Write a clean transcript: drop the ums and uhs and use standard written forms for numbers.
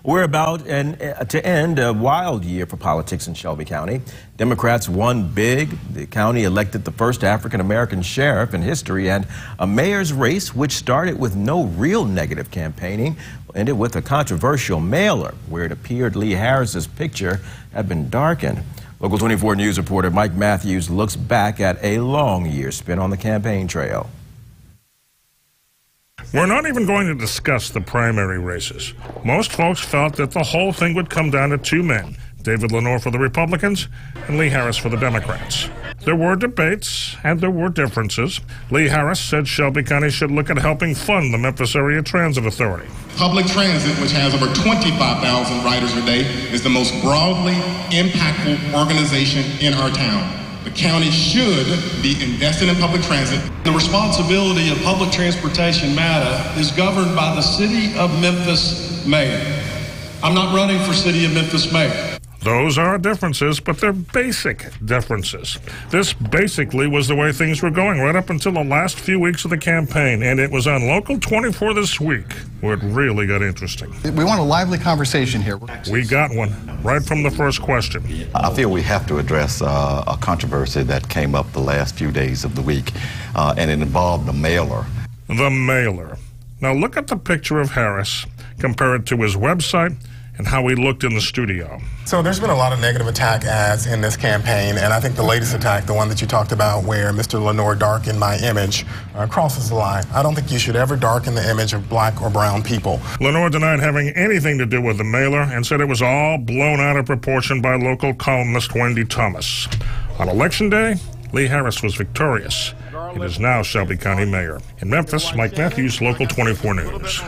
We're about to end a wild year for politics in Shelby County. Democrats won big. The county elected the first African-American sheriff in history, and a mayor's race, which started with no real negative campaigning, ended with a controversial mailer where it appeared Lee Harris's picture had been darkened. Local 24 News reporter Mike Matthews looks back at a long year spent on the campaign trail. We're not even going to discuss the primary races. Most folks felt that the whole thing would come down to two men, David Lenore for the Republicans and Lee Harris for the Democrats. There were debates and there were differences. Lee Harris said Shelby County should look at helping fund the Memphis Area Transit Authority. Public transit, which has over 25,000 riders a day, is the most broadly impactful organization in our town. The county should be invested in public transit. The responsibility of public transportation matter is governed by the City of Memphis mayor. I'm not running for City of Memphis mayor. Those are differences, but they're basic differences. This basically was the way things were going right up until the last few weeks of the campaign, and it was on Local 24 this week where it really got interesting. We want a lively conversation here. We got one right from the first question. I feel we have to address a controversy that came up the last few days of the week, and it involved the mailer. The mailer. Now look at the picture of Harris, compare it to his website, and how he looked in the studio. So there's been a lot of negative attack ads in this campaign, and I think the latest attack, the one that you talked about where Mr. Lenore darkened my image, crosses the line. I don't think you should ever darken the image of black or brown people. Lenore denied having anything to do with the mailer and said it was all blown out of proportion by local columnist Wendy Thomas. On Election Day, Lee Harris was victorious. It is now Shelby County Mayor. In Memphis, Mike Matthews, Local 24 News.